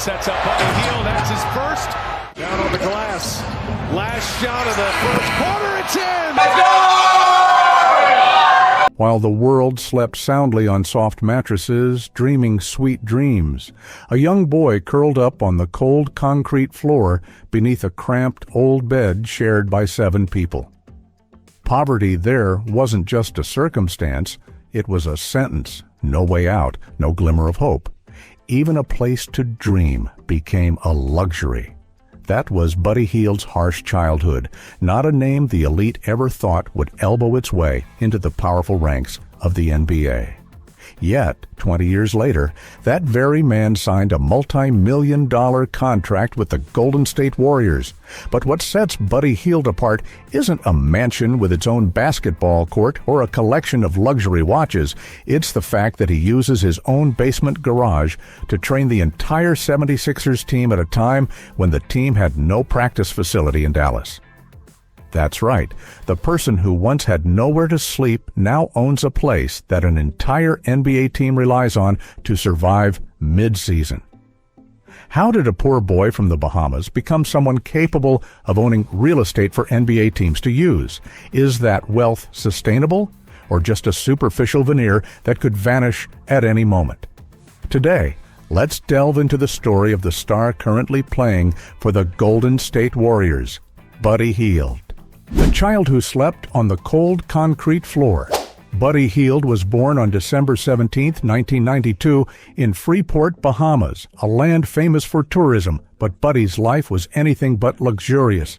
sets up Buddy Hield. That's his first. Down on the glass. Last shot of the first quarter. It's in. Let's go! While the world slept soundly on soft mattresses, dreaming sweet dreams, a young boy curled up on the cold concrete floor beneath a cramped old bed shared by 7 people. Poverty there wasn't just a circumstance, it was a sentence. No way out, no glimmer of hope. Even a place to dream became a luxury. That was Buddy Hield's harsh childhood, not a name the elite ever thought would elbow its way into the powerful ranks of the NBA. Yet, 20 years later, that very man signed a multi-million-dollar contract with the Golden State Warriors. But what sets Buddy Hield apart isn't a mansion with its own basketball court or a collection of luxury watches. It's the fact that he uses his own basement garage to train the entire 76ers team at a time when the team had no practice facility in Dallas. That's right. The person who once had nowhere to sleep now owns a place that an entire NBA team relies on to survive mid-season. How did a poor boy from the Bahamas become someone capable of owning real estate for NBA teams to use? Is that wealth sustainable, or just a superficial veneer that could vanish at any moment? Today, let's delve into the story of the star currently playing for the Golden State Warriors, Buddy Hield. The child who slept on the cold concrete floor. Buddy Hield was born on December 17, 1992, in Freeport, Bahamas, a land famous for tourism, but Buddy's life was anything but luxurious.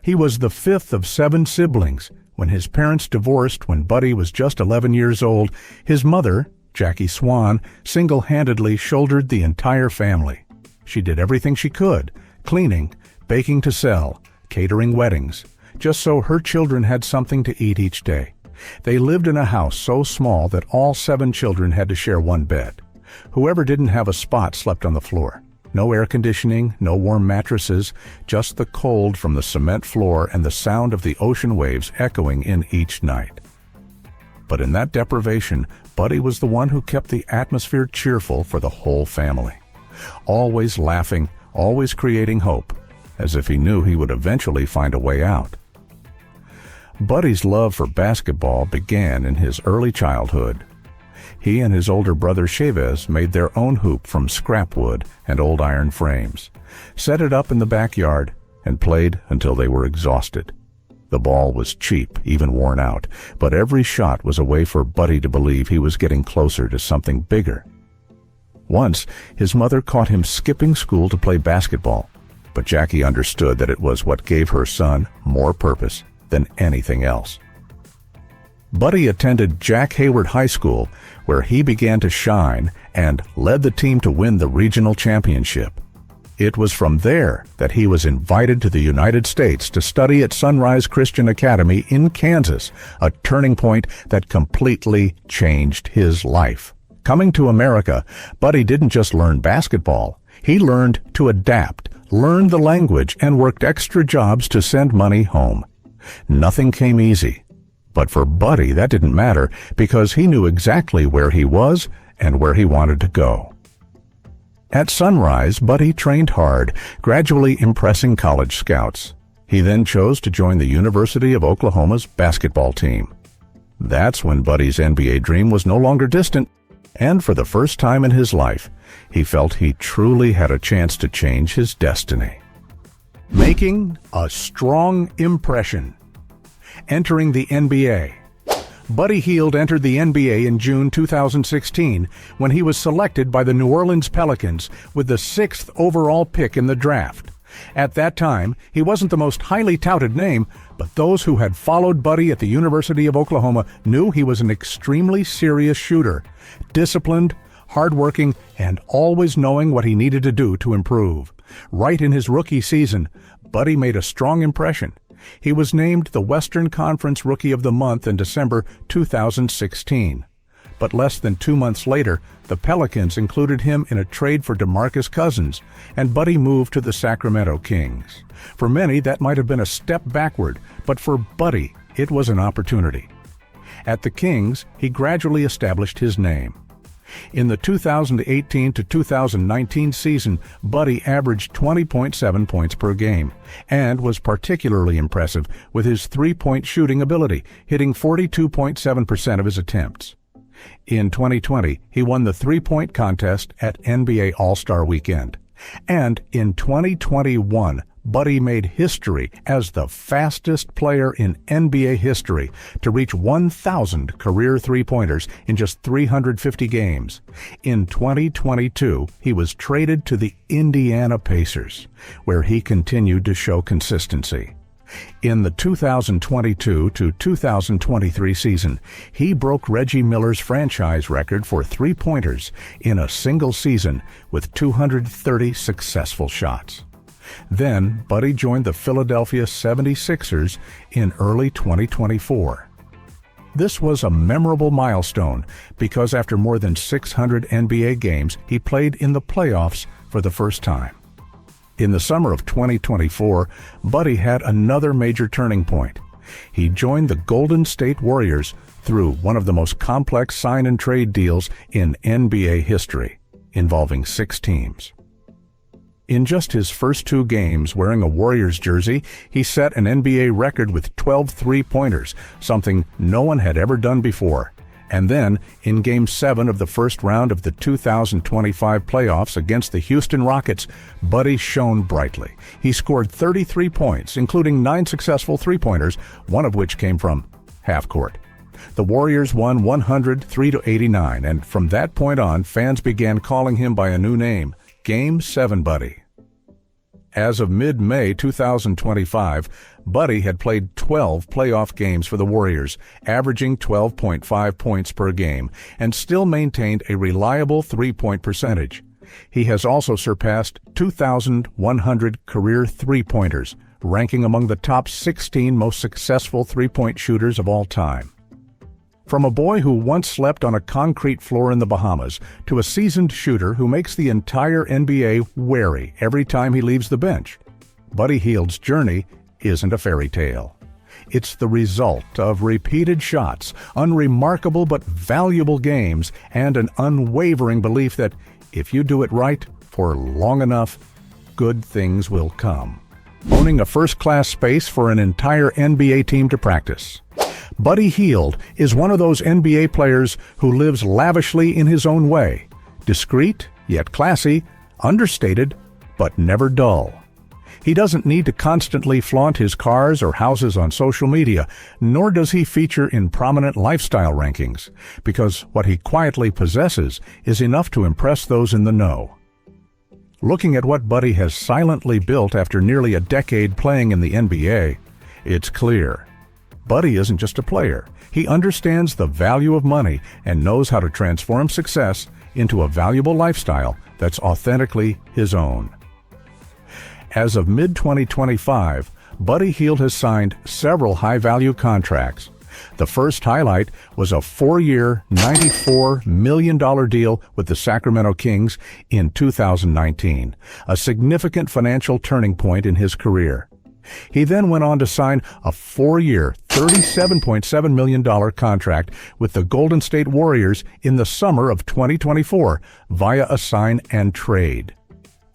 He was the 5th of 7 siblings. When his parents divorced when Buddy was just 11 years old, his mother, Jackie Swan, single-handedly shouldered the entire family. She did everything she could, cleaning, baking to sell, catering weddings, just so her children had something to eat each day. They lived in a house so small that all 7 children had to share one bed. Whoever didn't have a spot slept on the floor. No air conditioning, no warm mattresses, just the cold from the cement floor and the sound of the ocean waves echoing in each night. But in that deprivation, Buddy was the one who kept the atmosphere cheerful for the whole family. Always laughing, always creating hope, as if he knew he would eventually find a way out. Buddy's love for basketball began in his early childhood. He and his older brother Chavez made their own hoop from scrap wood and old iron frames, set it up in the backyard, and played until they were exhausted. The ball was cheap, even worn out, but every shot was a way for Buddy to believe he was getting closer to something bigger. Once, his mother caught him skipping school to play basketball, but Jackie understood that it was what gave her son more purpose than anything else. Buddy attended Jack Hayward High School, where he began to shine and led the team to win the regional championship. It was from there that he was invited to the United States to study at Sunrise Christian Academy in Kansas, a turning point that completely changed his life. Coming to America, Buddy didn't just learn basketball. He learned to adapt, learned the language, and worked extra jobs to send money home. Nothing came easy. But for Buddy, that didn't matter because he knew exactly where he was and where he wanted to go. At Sunrise, Buddy trained hard, gradually impressing college scouts. He then chose to join the University of Oklahoma's basketball team. That's when Buddy's NBA dream was no longer distant, and for the first time in his life, he felt he truly had a chance to change his destiny. Making a strong impression. Entering the NBA. Buddy Hield entered the NBA in June 2016 when he was selected by the New Orleans Pelicans with the 6th overall pick in the draft. At that time, he wasn't the most highly touted name, but those who had followed Buddy at the University of Oklahoma knew he was an extremely serious shooter, disciplined, hardworking, and always knowing what he needed to do to improve. Right in his rookie season, Buddy made a strong impression. He was named the Western Conference Rookie of the Month in December 2016. But less than 2 months later, the Pelicans included him in a trade for DeMarcus Cousins, and Buddy moved to the Sacramento Kings. For many, that might have been a step backward, but for Buddy, it was an opportunity. At the Kings, he gradually established his name. In the 2018 to 2019 season, Buddy averaged 20.7 points per game and was particularly impressive with his three-point shooting ability, hitting 42.7% of his attempts. In 2020, he won the three-point contest at NBA All-Star Weekend. And in 2021, Buddy made history as the fastest player in NBA history to reach 1,000 career three-pointers in just 350 games. In 2022, he was traded to the Indiana Pacers, where he continued to show consistency. In the 2022 to 2023 season, he broke Reggie Miller's franchise record for three-pointers in a single season with 230 successful shots. Then, Buddy joined the Philadelphia 76ers in early 2024. This was a memorable milestone because after more than 600 NBA games, he played in the playoffs for the first time. In the summer of 2024, Buddy had another major turning point. He joined the Golden State Warriors through one of the most complex sign-and-trade deals in NBA history, involving 6 teams. In just his first 2 games wearing a Warriors jersey, he set an NBA record with 12 three-pointers, something no one had ever done before. And then, in Game 7 of the first round of the 2025 playoffs against the Houston Rockets, Buddy shone brightly. He scored 33 points, including 9 successful three-pointers, one of which came from half-court. The Warriors won 103-89, and from that point on, fans began calling him by a new name, Game 7 Buddy. As of mid-May 2025, Buddy had played 12 playoff games for the Warriors, averaging 12.5 points per game, and still maintained a reliable three-point percentage. He has also surpassed 2,100 career three-pointers, ranking among the top 16 most successful three-point shooters of all time. From a boy who once slept on a concrete floor in the Bahamas to a seasoned shooter who makes the entire NBA wary every time he leaves the bench, Buddy Hield's journey isn't a fairy tale. It's the result of repeated shots, unremarkable but valuable games, and an unwavering belief that if you do it right for long enough, good things will come. Owning a first-class space for an entire NBA team to practice. Buddy Hield is one of those NBA players who lives lavishly in his own way, discreet yet classy, understated but never dull. He doesn't need to constantly flaunt his cars or houses on social media, nor does he feature in prominent lifestyle rankings, because what he quietly possesses is enough to impress those in the know. Looking at what Buddy has silently built after nearly a decade playing in the NBA, it's clear. Buddy isn't just a player. He understands the value of money and knows how to transform success into a valuable lifestyle that's authentically his own. As of mid-2025, Buddy Hield has signed several high-value contracts. The first highlight was a 4-year, $94 million deal with the Sacramento Kings in 2019, a significant financial turning point in his career. He then went on to sign a 4-year, $37.7 million contract with the Golden State Warriors in the summer of 2024 via a sign and trade.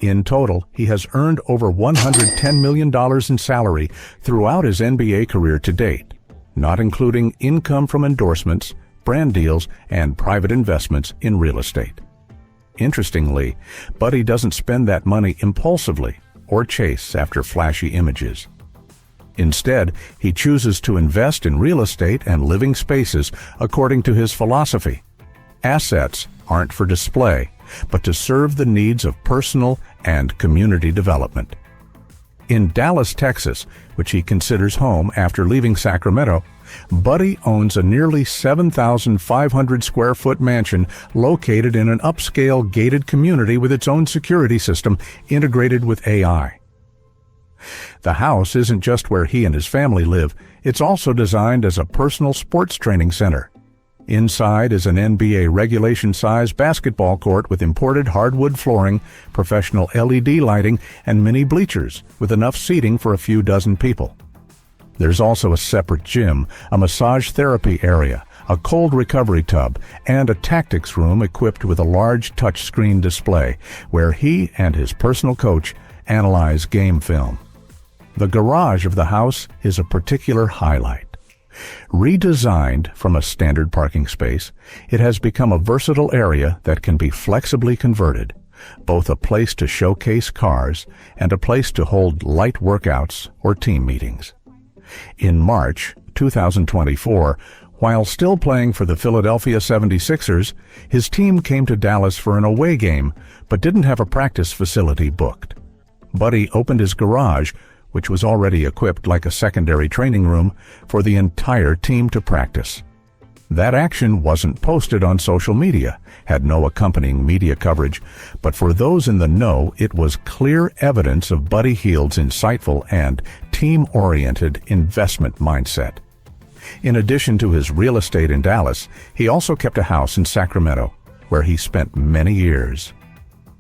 In total, he has earned over $110 million in salary throughout his NBA career to date, not including income from endorsements, brand deals, and private investments in real estate. Interestingly, Buddy doesn't spend that money impulsively or chase after flashy images. Instead, he chooses to invest in real estate and living spaces according to his philosophy. Assets aren't for display, but to serve the needs of personal and community development. In Dallas, Texas, which he considers home after leaving Sacramento, Buddy owns a nearly 7,500 square foot mansion located in an upscale gated community with its own security system integrated with AI. The house isn't just where he and his family live, it's also designed as a personal sports training center. Inside is an NBA regulation-size basketball court with imported hardwood flooring, professional LED lighting, and mini bleachers with enough seating for a few dozen people. There's also a separate gym, a massage therapy area, a cold recovery tub, and a tactics room equipped with a large touchscreen display where he and his personal coach analyze game film. The garage of the house is a particular highlight. Redesigned from a standard parking space, it has become a versatile area that can be flexibly converted, both a place to showcase cars and a place to hold light workouts or team meetings. In March 2024, while still playing for the Philadelphia 76ers, his team came to Dallas for an away game but didn't have a practice facility booked. Buddy opened his garage, which was already equipped like a secondary training room, for the entire team to practice. That action wasn't posted on social media, had no accompanying media coverage, but for those in the know, it was clear evidence of Buddy Hield's insightful and team-oriented investment mindset. In addition to his real estate in Dallas, he also kept a house in Sacramento, where he spent many years.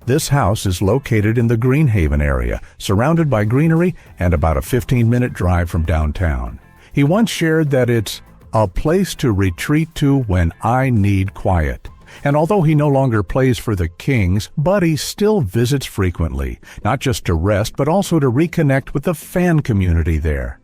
This house is located in the Greenhaven area, surrounded by greenery and about a 15-minute drive from downtown. He once shared that it's a place to retreat to when I need quiet. And although he no longer plays for the Kings, Buddy still visits frequently, not just to rest, but also to reconnect with the fan community there.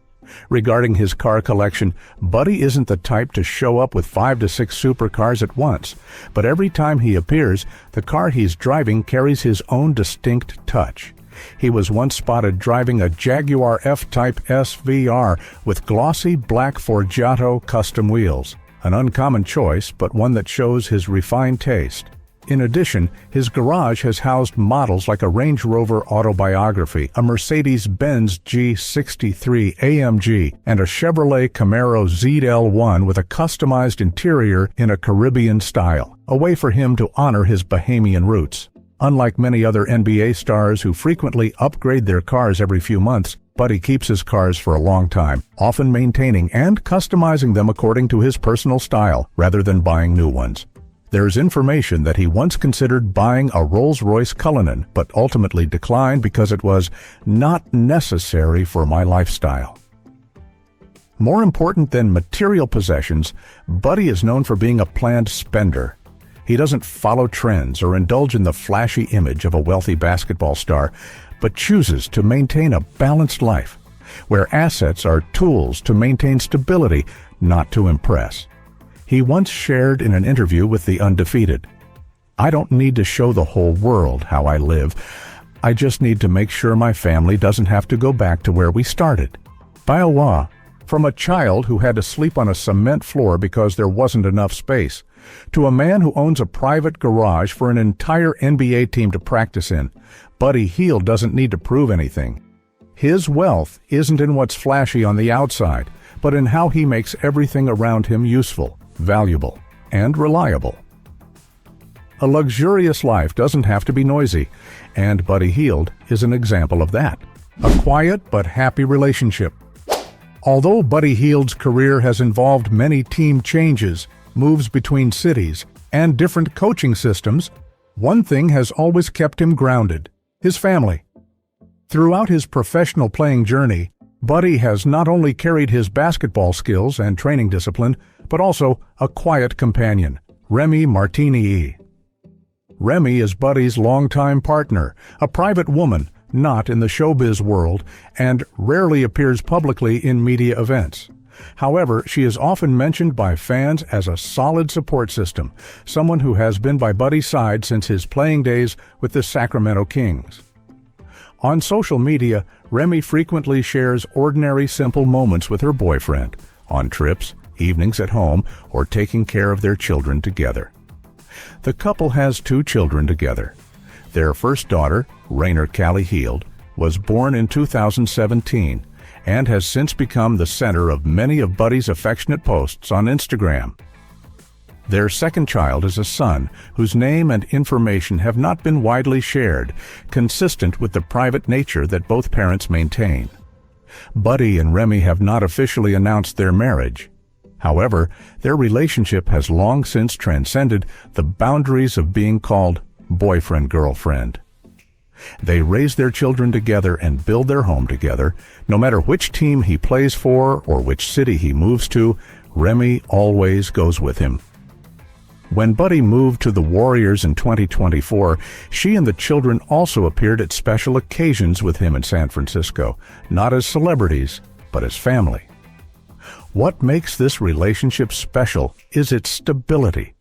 Regarding his car collection, Buddy isn't the type to show up with 5 to 6 supercars at once, but every time he appears, the car he's driving carries his own distinct touch. He was once spotted driving a Jaguar F-Type SVR with glossy black Forgiato custom wheels, an uncommon choice, but one that shows his refined taste. In addition, his garage has housed models like a Range Rover Autobiography, a Mercedes-Benz G63 AMG, and a Chevrolet Camaro ZL1 with a customized interior in a Caribbean style, a way for him to honor his Bahamian roots. Unlike many other NBA stars who frequently upgrade their cars every few months, Buddy keeps his cars for a long time, often maintaining and customizing them according to his personal style, rather than buying new ones. There's information that he once considered buying a Rolls-Royce Cullinan, but ultimately declined because it was not necessary for my lifestyle. More important than material possessions, Buddy is known for being a planned spender. He doesn't follow trends or indulge in the flashy image of a wealthy basketball star, but chooses to maintain a balanced life, where assets are tools to maintain stability, not to impress. He once shared in an interview with The Undefeated, "I don't need to show the whole world how I live. I just need to make sure my family doesn't have to go back to where we started." Biowa, from a child who had to sleep on a cement floor because there wasn't enough space, to a man who owns a private garage for an entire NBA team to practice in, Buddy Hield doesn't need to prove anything. His wealth isn't in what's flashy on the outside, but in how he makes everything around him useful, valuable, and reliable. A luxurious life doesn't have to be noisy, and Buddy Hield is an example of that. A quiet but happy relationship. Although Buddy Hield's career has involved many team changes, moves between cities, and different coaching systems, one thing has always kept him grounded: his family. Throughout his professional playing journey, Buddy has not only carried his basketball skills and training discipline, but also a quiet companion, Remy Martini. Remy is Buddy's longtime partner, a private woman, not in the showbiz world, and rarely appears publicly in media events. However, she is often mentioned by fans as a solid support system, someone who has been by Buddy's side since his playing days with the Sacramento Kings. On social media, Remy frequently shares ordinary, simple moments with her boyfriend, on trips, evenings at home, or taking care of their children together. The couple has 2 children together. Their first daughter, Rainer Callie Hield, was born in 2017 and has since become the center of many of Buddy's affectionate posts on Instagram. Their second child is a son whose name and information have not been widely shared, consistent with the private nature that both parents maintain. Buddy and Remy have not officially announced their marriage. However, their relationship has long since transcended the boundaries of being called boyfriend-girlfriend. They raise their children together and build their home together. No matter which team he plays for or which city he moves to, Remy always goes with him. When Buddy moved to the Warriors in 2024, she and the children also appeared at special occasions with him in San Francisco, not as celebrities, but as family. What makes this relationship special is its stability.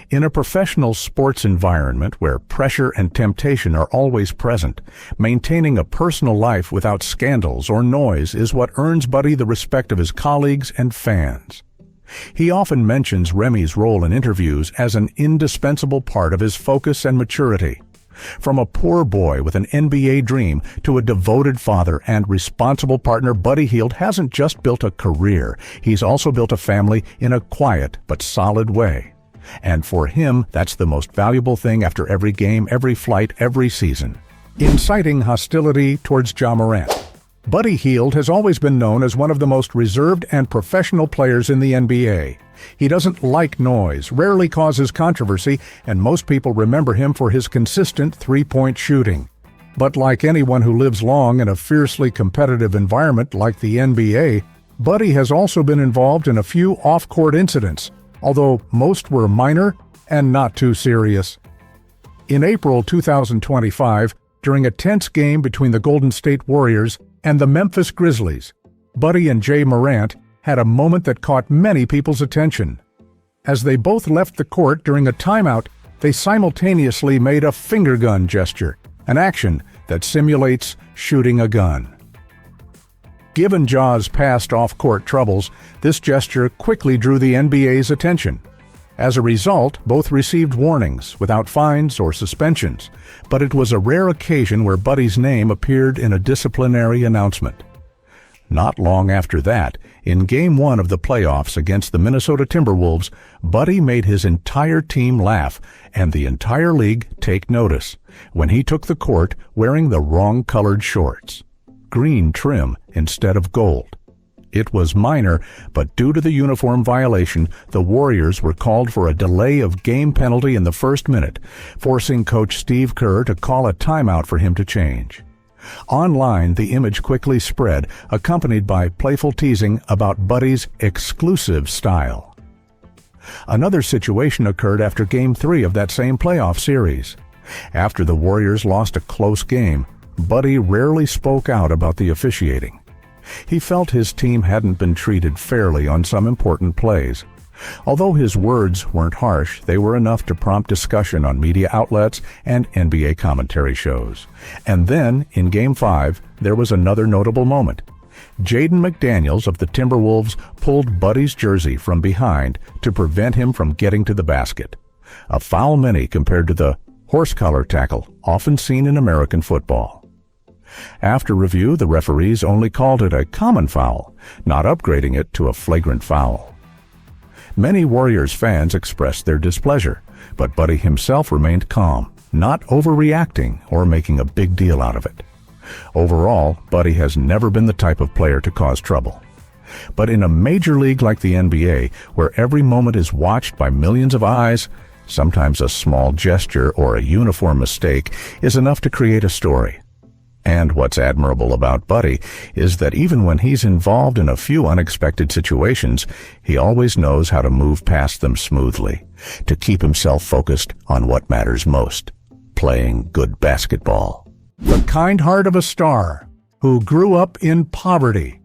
In a professional sports environment where pressure and temptation are always present, maintaining a personal life without scandals or noise is what earns Buddy the respect of his colleagues and fans. He often mentions Remy's role in interviews as an indispensable part of his focus and maturity. From a poor boy with an NBA dream to a devoted father and responsible partner, Buddy Hield hasn't just built a career, he's also built a family in a quiet but solid way. And for him, that's the most valuable thing after every game, every flight, every season. Inciting hostility towards Ja Morant. Buddy Hield has always been known as one of the most reserved and professional players in the NBA. He doesn't like noise, rarely causes controversy, and most people remember him for his consistent three-point shooting. But like anyone who lives long in a fiercely competitive environment like the NBA, Buddy has also been involved in a few off-court incidents, although most were minor and not too serious. In April 2025, during a tense game between the Golden State Warriors and the Memphis Grizzlies, Buddy and Ja Morant had a moment that caught many people's attention. As they both left the court during a timeout, they simultaneously made a finger gun gesture, an action that simulates shooting a gun. Given Ja's past off-court troubles, this gesture quickly drew the NBA's attention. As a result, both received warnings without fines or suspensions, but it was a rare occasion where Buddy's name appeared in a disciplinary announcement. Not long after that, in Game 1 of the playoffs against the Minnesota Timberwolves, Buddy made his entire team laugh and the entire league take notice when he took the court wearing the wrong-colored shorts, green trim instead of gold. It was minor, but due to the uniform violation, the Warriors were called for a delay of game penalty in the first minute, forcing coach Steve Kerr to call a timeout for him to change. Online, the image quickly spread, accompanied by playful teasing about Buddy's exclusive style. Another situation occurred after Game 3 of that same playoff series. After the Warriors lost a close game, Buddy rarely spoke out about the officiating. He felt his team hadn't been treated fairly on some important plays. Although his words weren't harsh, they were enough to prompt discussion on media outlets and NBA commentary shows. And then, in Game 5, there was another notable moment. Jaden McDaniels of the Timberwolves pulled Buddy's jersey from behind to prevent him from getting to the basket. A foul many compared to the horse collar tackle often seen in American football. After review, the referees only called it a common foul, not upgrading it to a flagrant foul. Many Warriors fans expressed their displeasure, but Buddy himself remained calm, not overreacting or making a big deal out of it. Overall, Buddy has never been the type of player to cause trouble. But in a major league like the NBA, where every moment is watched by millions of eyes, sometimes a small gesture or a uniform mistake is enough to create a story. And what's admirable about Buddy is that even when he's involved in a few unexpected situations, he always knows how to move past them smoothly, to keep himself focused on what matters most, playing good basketball. The kind heart of a star who grew up in poverty.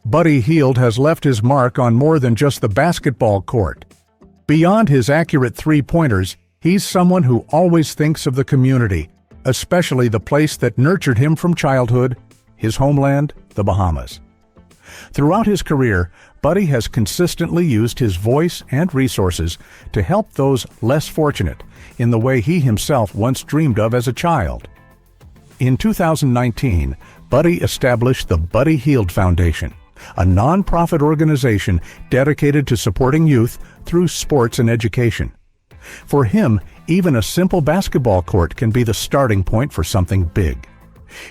Buddy Hield has left his mark on more than just the basketball court. Beyond his accurate three-pointers, he's someone who always thinks of the community, especially the place that nurtured him from childhood, his homeland, the Bahamas. Throughout his career, Buddy has consistently used his voice and resources to help those less fortunate in the way he himself once dreamed of as a child. In 2019, Buddy established the Buddy Hield Foundation, a nonprofit organization dedicated to supporting youth through sports and education. For him, even a simple basketball court can be the starting point for something big.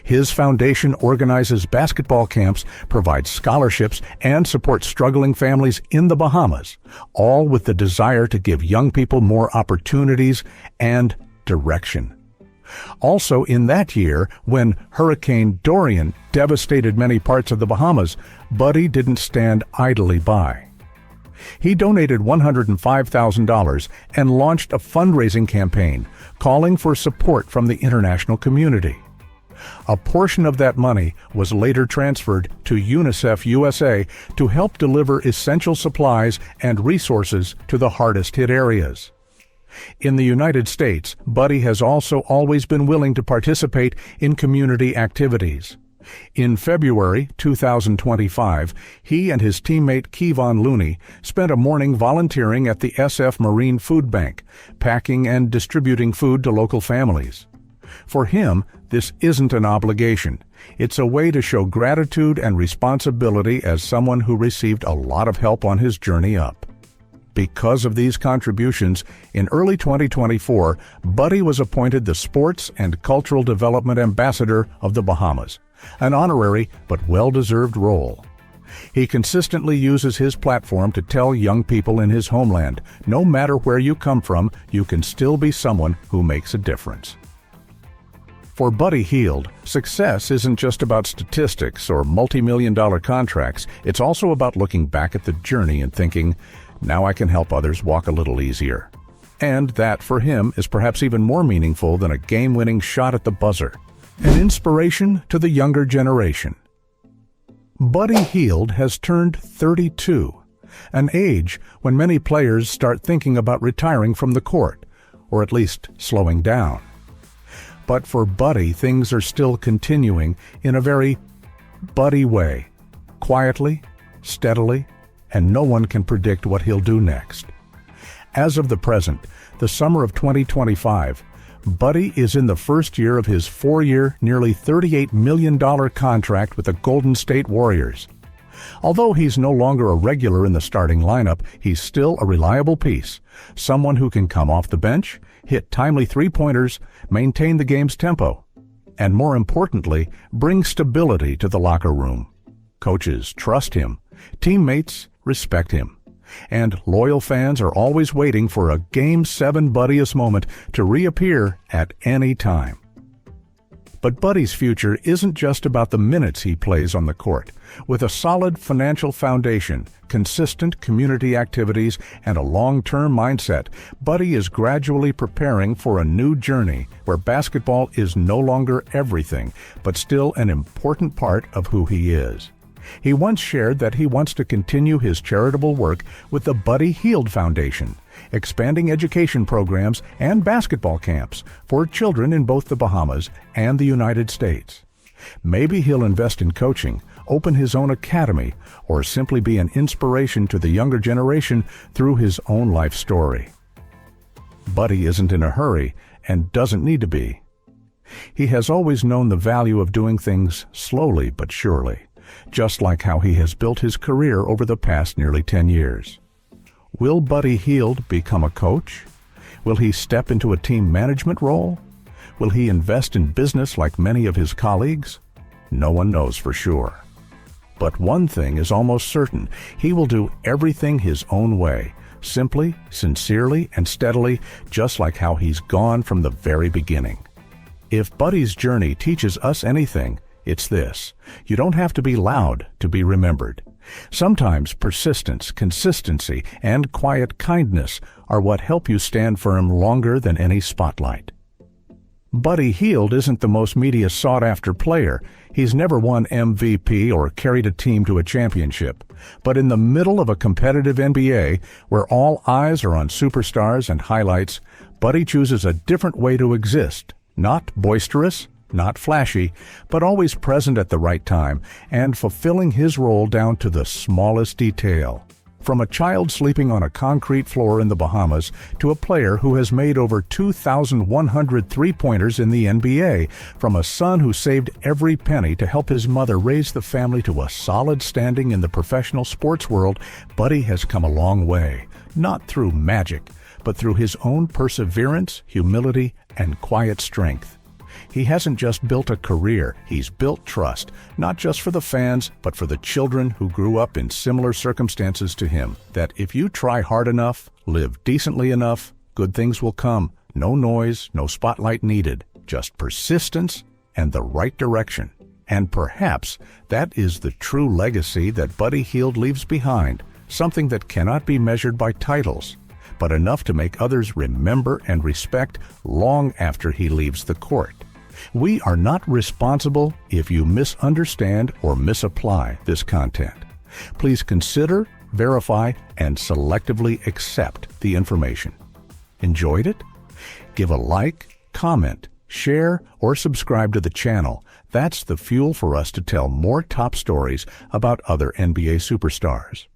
His foundation organizes basketball camps, provides scholarships, and supports struggling families in the Bahamas, all with the desire to give young people more opportunities and direction. Also in that year, when Hurricane Dorian devastated many parts of the Bahamas, Buddy didn't stand idly by. He donated $105,000 and launched a fundraising campaign calling for support from the international community. A portion of that money was later transferred to UNICEF USA to help deliver essential supplies and resources to the hardest-hit areas. In the United States, Buddy has also always been willing to participate in community activities. In February 2025, he and his teammate Kevon Looney spent a morning volunteering at the SF Marine Food Bank, packing and distributing food to local families. For him, this isn't an obligation. It's a way to show gratitude and responsibility as someone who received a lot of help on his journey up. Because of these contributions, in early 2024, Buddy was appointed the Sports and Cultural Development Ambassador of the Bahamas, an honorary but well-deserved role. He consistently uses his platform to tell young people in his homeland, no matter where you come from, you can still be someone who makes a difference. For Buddy Hield, success isn't just about statistics or multi-million-dollar contracts. It's also about looking back at the journey and thinking, now I can help others walk a little easier. And that, for him, is perhaps even more meaningful than a game-winning shot at the buzzer. An inspiration to the younger generation. Buddy Hield has turned 32, an age when many players start thinking about retiring from the court, or at least slowing down. But for Buddy, things are still continuing in a very Buddy way, quietly, steadily, and no one can predict what he'll do next. As of the present, the summer of 2025, Buddy is in the first year of his 4-year, nearly $38 million contract with the Golden State Warriors. Although he's no longer a regular in the starting lineup, he's still a reliable piece, someone who can come off the bench, hit timely three-pointers, maintain the game's tempo, and more importantly, bring stability to the locker room. Coaches trust him, teammates respect him, and loyal fans are always waiting for a Game 7 Buddyist moment to reappear at any time. But Buddy's future isn't just about the minutes he plays on the court. With a solid financial foundation, consistent community activities, and a long-term mindset, Buddy is gradually preparing for a new journey where basketball is no longer everything, but still an important part of who he is. He once shared that he wants to continue his charitable work with the Buddy Hield Foundation, expanding education programs and basketball camps for children in both the Bahamas and the United States. Maybe he'll invest in coaching, open his own academy, or simply be an inspiration to the younger generation through his own life story. Buddy isn't in a hurry and doesn't need to be. He has always known the value of doing things slowly but surely, just like how he has built his career over the past nearly 10 years. Will Buddy Hield become a coach? Will he step into a team management role? Will he invest in business like many of his colleagues? No one knows for sure. But one thing is almost certain: he will do everything his own way, simply, sincerely, and steadily, just like how he's gone from the very beginning. If Buddy's journey teaches us anything, it's this: you don't have to be loud to be remembered. Sometimes persistence, consistency, and quiet kindness are what help you stand firm longer than any spotlight. Buddy Hield isn't the most media sought-after player. He's never won MVP or carried a team to a championship. But in the middle of a competitive NBA, where all eyes are on superstars and highlights, Buddy chooses a different way to exist. Not boisterous, not flashy, but always present at the right time and fulfilling his role down to the smallest detail. From a child sleeping on a concrete floor in the Bahamas to a player who has made over 2,100 three-pointers in the NBA, from a son who saved every penny to help his mother raise the family to a solid standing in the professional sports world, Buddy has come a long way, not through magic, but through his own perseverance, humility, and quiet strength. He hasn't just built a career, he's built trust, not just for the fans, but for the children who grew up in similar circumstances to him, that if you try hard enough, live decently enough, good things will come. No noise, no spotlight needed, just persistence and the right direction. And perhaps that is the true legacy that Buddy Hield leaves behind, something that cannot be measured by titles, but enough to make others remember and respect long after he leaves the court. We are not responsible if you misunderstand or misapply this content. Please consider, verify, and selectively accept the information. Enjoyed it? Give a like, comment, share, or subscribe to the channel. That's the fuel for us to tell more top stories about other NBA superstars.